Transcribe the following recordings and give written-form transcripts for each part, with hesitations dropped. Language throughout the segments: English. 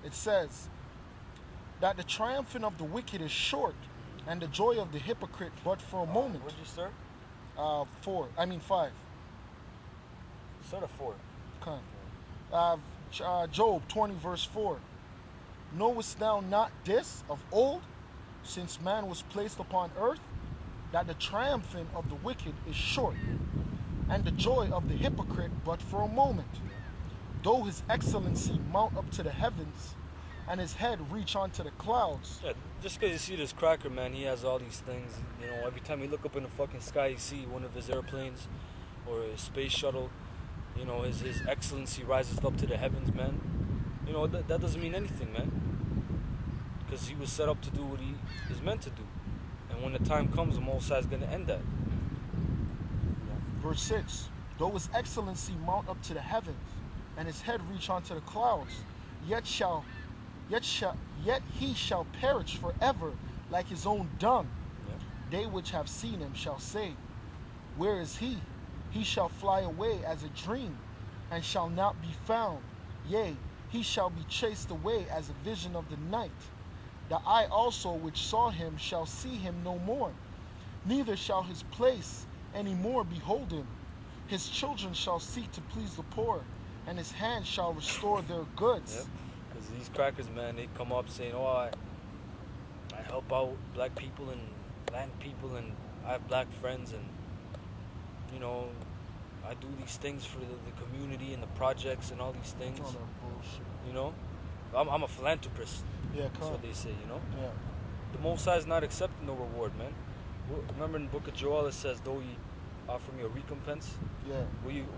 It says that the triumphing of the wicked is short, and the joy of the hypocrite but for a moment. Where'd you start? 5. Start at 4. Okay. Job 20 verse 4. Knowest thou not this of old, since man was placed upon earth, that the triumphing of the wicked is short, and the joy of the hypocrite but for a moment? Though his excellency mount up to the heavens, and his head reach onto the clouds. Yeah, just because you see this cracker, man, he has all these things. You know, every time you look up in the fucking sky, you see one of his airplanes or his space shuttle. You know, his excellency rises up to the heavens, man. You know, that doesn't mean anything, man. Because he was set up to do what he is meant to do. And when the time comes, the Most High is going to end that. Verse 6. Though his excellency mount up to the heavens, and his head reach onto the clouds, yet he shall perish forever like his own dung. Yeah. They which have seen him shall say, where is he? He shall fly away as a dream, and shall not be found. Yea, he shall be chased away as a vision of the night. The eye also which saw him shall see him no more, neither shall his place any more behold him. His children shall seek to please the poor, and his hand shall restore their goods. Yep. Because these crackers, man, they come up saying, oh, I help out black people and black people, and I have black friends, and, you know, I do these things for the community and the projects and all these things. All that bullshit. You know? I'm a philanthropist. Yeah, that's what they say, you know? Yeah. The Most High is not accepting no reward, man. Remember in the book of Joel, it says, though you offer me a recompense, yeah.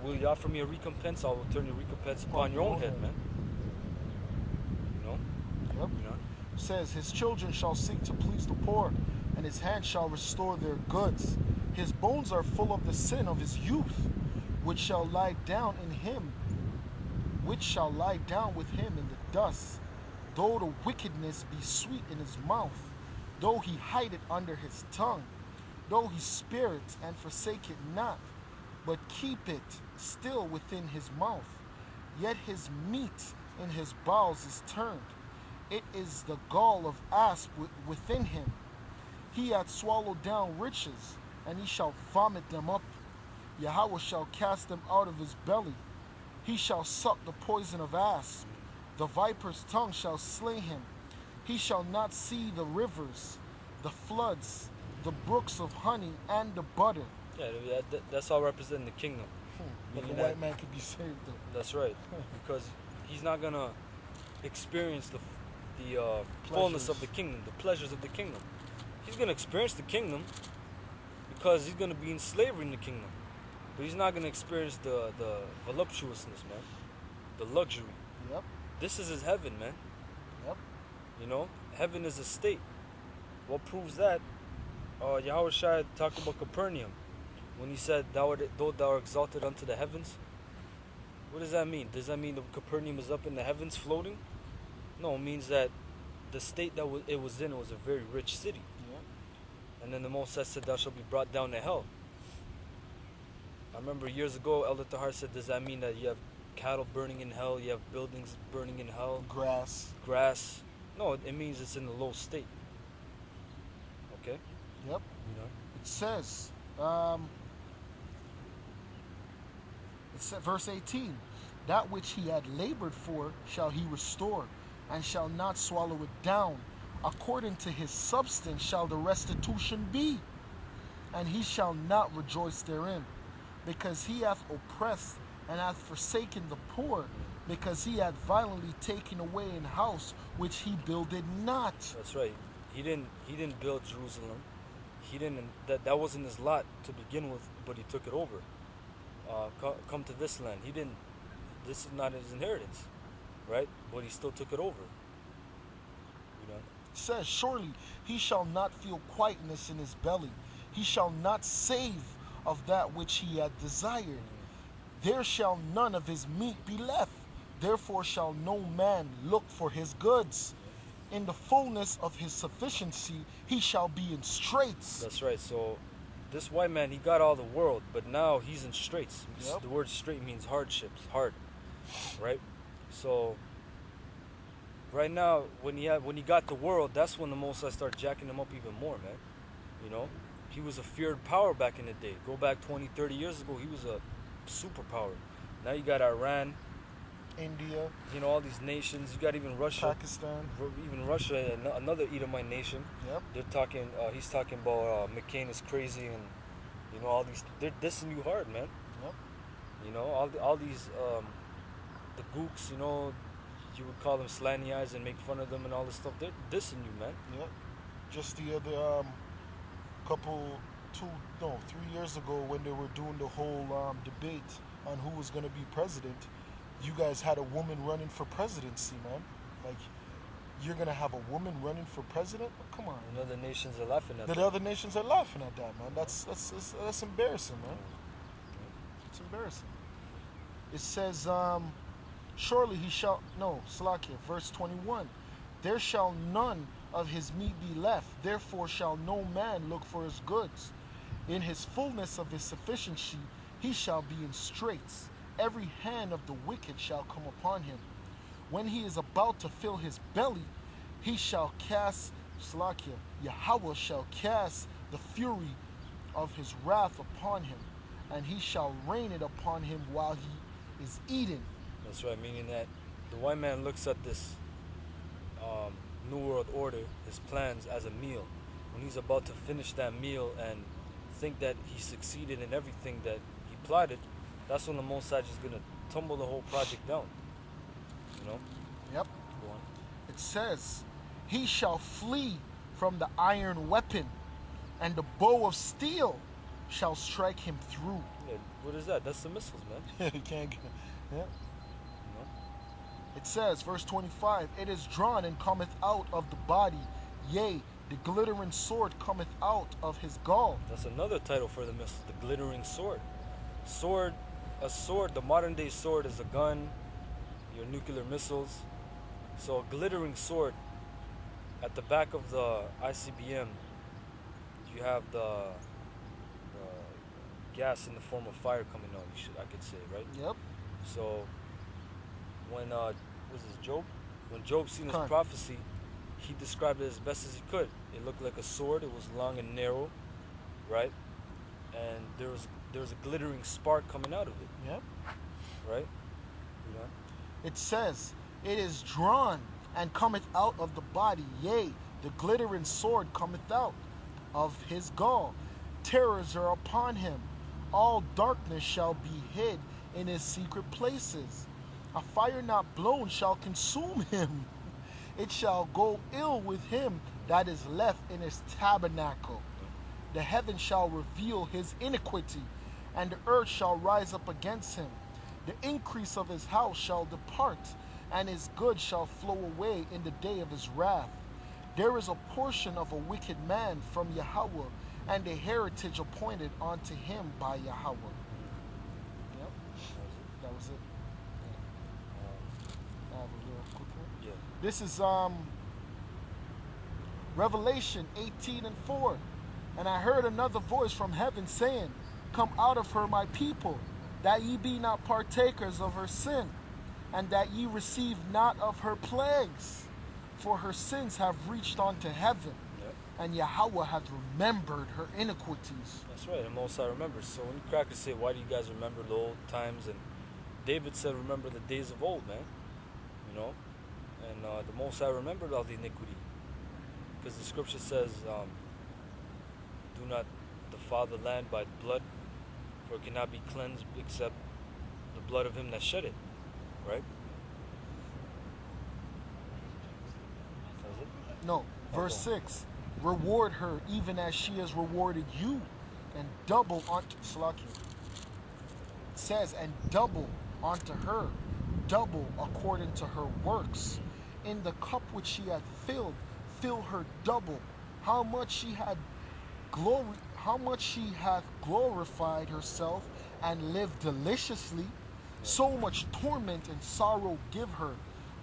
Will you offer me a recompense? I will turn your recompense upon your own head, man. You know? Yep. You know? It says, his children shall seek to please the poor, and his hand shall restore their goods. His bones are full of the sin of his youth, which shall lie down with him in the dust. Though the wickedness be sweet in his mouth, though he hide it under his tongue, though he spare it and forsake it not, but keep it still within his mouth, yet his meat in his bowels is turned. It is the gall of asp within him. He hath swallowed down riches, and he shall vomit them up. Yahweh shall cast them out of his belly. He shall suck the poison of asp. The viper's tongue shall slay him. He shall not see the rivers, the floods, the brooks of honey, and the butter. Yeah, that's all representing the kingdom. But the white man could be saved, though. That's right. Because he's not going to experience the fullness of the kingdom, the pleasures of the kingdom. He's going to experience the kingdom because he's going to be in slavery in the kingdom. But he's not going to experience the voluptuousness, man. The luxury. Yep. This is his heaven, man. Yep. You know, heaven is a state. What proves that? Yahweh Shai talked about Capernaum when he said, though thou art exalted unto the heavens. What does that mean? Does that mean that Capernaum is up in the heavens floating? No, it means that the state that it was in was a very rich city. Yeah. And then the Most High said, thou shalt be brought down to hell. I remember years ago, Elder Tahar said, does that mean that you have cattle burning in hell, you have buildings burning in hell? Grass. No, it means it's in a low state. Okay? Yep. You know? It says, verse 18, that which he had labored for shall he restore, and shall not swallow it down. According to his substance shall the restitution be, and he shall not rejoice therein, because he hath oppressed and hath forsaken the poor, because he hath violently taken away an house which he builded not. That's right. He didn't build Jerusalem. He didn't. That wasn't his lot to begin with, but he took it over. Come to this land. He didn't. This is not his inheritance, right? But he still took it over. You know. It says, surely he shall not feel quietness in his belly. He shall not save of that which he had desired. There shall none of his meat be left. Therefore shall no man look for his goods. In the fullness of his sufficiency, he shall be in straits. That's right. So this white man, he got all the world, but now he's in straits. Yep. The word strait means hardships, hard, right? So right now, when he got the world, that's when the Most High started jacking him up even more, man. You know, he was a feared power back in the day. Go back 20, 30 years ago, he was a superpower. Now you got Iran, India, you know, all these nations. You got even Russia, Pakistan. even Russia, another Edomite nation. Yep. They're talking. He's talking about McCain is crazy, and you know all these. They're dissing you hard, man. Yep. You know all these the gooks. You know, you would call them slanty eyes and make fun of them and all this stuff. They're dissing you, man. Yep. Just the other 3 years ago, when they were doing the whole debate on who was going to be president, you guys had a woman running for presidency, man. Like, you're going to have a woman running for president? Come on. And other nations are laughing at that. The other nations are laughing at that, man. That's embarrassing, man. It's embarrassing. It says, surely he shall, no, Salakia, verse 21. There shall none of his meat be left, therefore shall no man look for his goods. In his fullness of his sufficiency, he shall be in straits. Every hand of the wicked shall come upon him. When he is about to fill his belly, he shall cast, Slakia, Yahweh shall cast the fury of his wrath upon him, and he shall rain it upon him while he is eating. That's right, meaning that the white man looks at this New World Order, his plans, as a meal. When he's about to finish that meal and think that he succeeded in everything that he plotted, that's when the Most High is going to tumble the whole project down. You know? Yep. Go on. It says, he shall flee from the iron weapon, and the bow of steel shall strike him through. Yeah, what is that? That's the missiles, man. He can't get, yeah. You know? It says, verse 25, it is drawn and cometh out of the body, yea, the glittering sword cometh out of his gall. That's another title for the missiles, the glittering sword. A sword, the modern day sword is a gun, your nuclear missiles. So a glittering sword, at the back of the ICBM, you have the gas in the form of fire coming out, I could say, right? Yep. So when was this Job? When Job seen his Con. prophecy, he described it as best as he could. It looked like a sword. It was long and narrow, right? And there was a glittering spark coming out of it, Yep. right? You know? It says, it is drawn and cometh out of the body, yea, the glittering sword cometh out of his gall. Terrors are upon him. All darkness shall be hid in his secret places. A fire not blown shall consume him. It shall go ill with him that is left in his tabernacle. The heaven shall reveal his iniquity, and the earth shall rise up against him. The increase of his house shall depart, and his goods shall flow away in the day of his wrath. There is a portion of a wicked man from Yahweh, and a heritage appointed unto him by Yahweh. Yep, that was it. I have a little quick one. Yeah. This is Revelation 18:4. And I heard another voice from heaven saying, come out of her, my people, that ye be not partakers of her sin, and that ye receive not of her plagues, for her sins have reached unto heaven, Yep. and Yahweh hath remembered her iniquities. That's right, the Most High remembers. So when you crackers say, why do you guys remember the old times? And David said, remember the days of old, man. You know? And the Most High remembered all the iniquity. Because the scripture says, do not defile the land by blood, for it cannot be cleansed except the blood of him that shed it. Right? That's it? No, verse 6. Reward her even as she has rewarded you, and double unto Slakia. It says, and double unto her, double according to her works. In the cup which she hath filled, fill her double. How much she hath glorified herself and lived deliciously, so much torment and sorrow give her.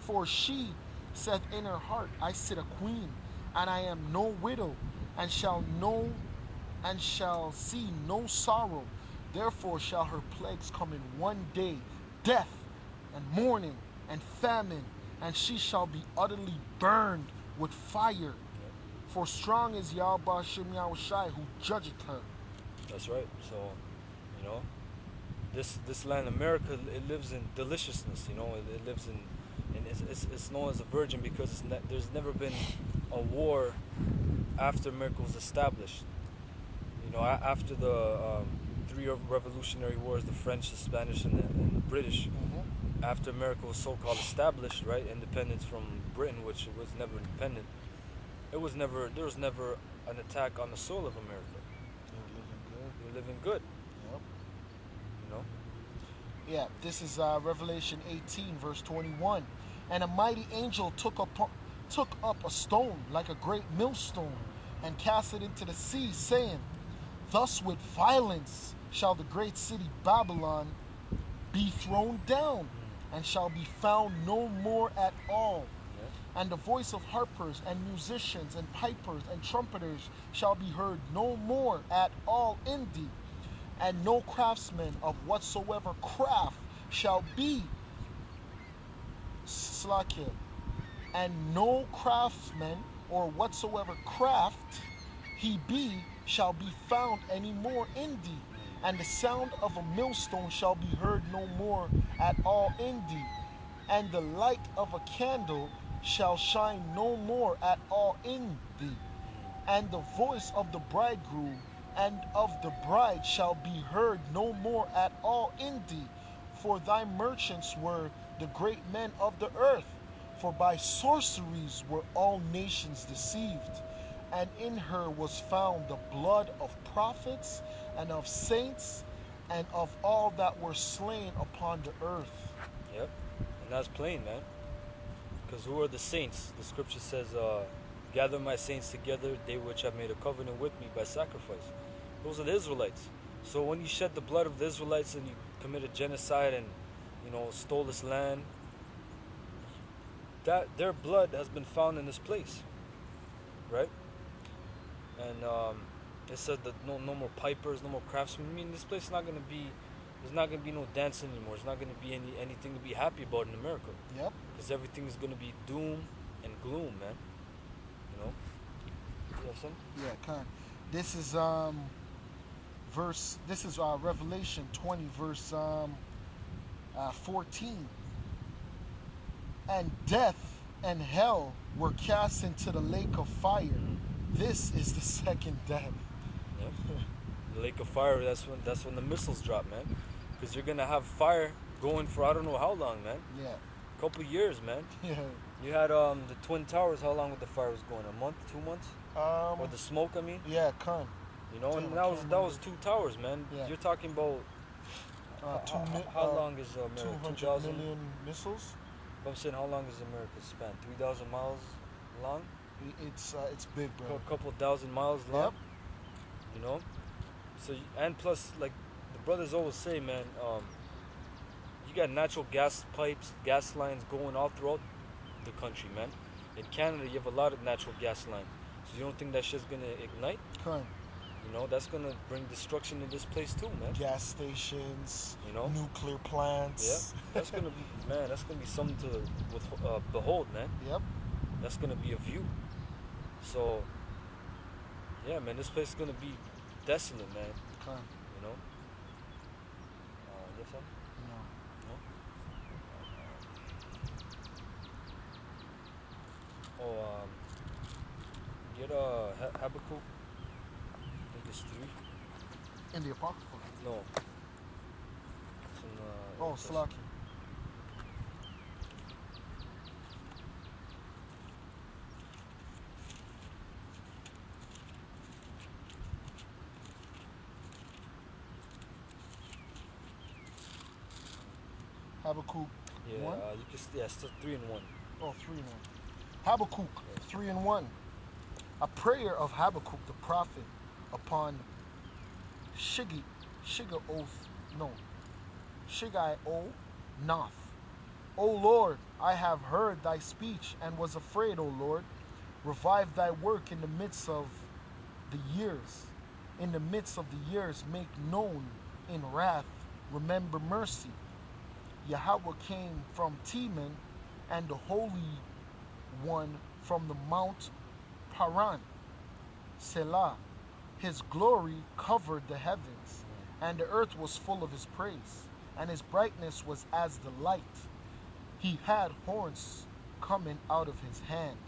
For she saith in her heart, I sit a queen, and I am no widow, and shall see no sorrow. Therefore shall her plagues come in one day, death and mourning and famine and she shall be utterly burned with fire. For strong is Yahweh Shem Yahushai who judgeth her. That's right. So, you know, this land, America, it lives in deliciousness. You know, it lives in, and it's known as a virgin because there's never been a war after America was established. You know, after the three revolutionary wars, the French, the Spanish, and the British. After America was so-called established, right, independence from Britain, which was never independent. There was never an attack on the soul of America. You're living good. Yep. You know. Yeah, this is Revelation 18, verse 21. And a mighty angel took up a stone like a great millstone and cast it into the sea, saying, Thus with violence shall the great city Babylon be thrown down, and shall be found no more at all. And the voice of harpers and musicians and pipers and trumpeters shall be heard no more at all in thee. And no craftsman of whatsoever craft shall be slakia. And no craftsman or whatsoever craft he be shall be found any more in thee. And the sound of a millstone shall be heard no more at all in thee. And the light of a candle shall shine no more at all in thee. And the voice of the bridegroom and of the bride shall be heard no more at all in thee. For thy merchants were the great men of the earth. For by sorceries were all nations deceived. And in her was found the blood of prophets and of saints and of all that were slain upon the earth. Yep. And that's plain, man. Because who are the saints? The scripture says, gather my saints together, they which have made a covenant with me by sacrifice. Those are the Israelites. So when you shed the blood of the Israelites and you committed genocide and, you know, stole this land, that their blood has been found in this place, right? And it says that no more pipers, no more craftsmen. I mean, this place is not gonna be. There's not gonna be no dancing anymore. There's not gonna be anything to be happy about in America. Yep. Because everything is gonna be doom and gloom, man. You know. You have something? Yeah, kind. This is verse. This is Revelation 20, verse 14. And death and hell were cast into the lake of fire. This is the second death. Yep. The lake of fire. That's when the missiles drop, man. Because you're gonna have fire going for I don't know how long, man. Yeah. A couple years, man. Yeah. You had the Twin Towers. How long would the fire was going? A month, 2 months? Or the smoke, I mean. Yeah, con. You know, and that was 2 towers, man. Yeah. You're talking about how long is America? 200 million missiles. I'm saying how long is America's span? 3,000 miles long? It's big, bro. A couple thousand miles long. Yep. You know. So and plus, like the brothers always say, man, you got natural gas pipes, gas lines going all throughout the country, man. In Canada, you have a lot of natural gas lines. So you don't think that shit's gonna ignite? Con. You know, that's gonna bring destruction to this place too, man. Gas stations, you know, nuclear plants. Yeah, that's gonna be, man. That's gonna be something to behold, man. Yep. That's gonna be a view. So, yeah, man, this place is gonna be desolate, man. Okay. You know. Yes, sir? No. Oh, get Habakkuk. I think it's 3. In the Apocrypha. No. It's in, Slaki. Habakkuk. Yeah, 1? you can. Yeah, it's 3 and 1. Oh, 3 and 1. Habakkuk 3 and 1. A prayer of Habakkuk the prophet upon Shigai O Noth. O Lord, I have heard thy speech and was afraid, O Lord. Revive thy work in the midst of the years. In the midst of the years, make known in wrath, remember mercy. Yahweh came from Teman and the Holy One from the Mount Paran. Selah. His glory covered the heavens, and the earth was full of his praise, and his brightness was as the light. He had horns coming out of his hand,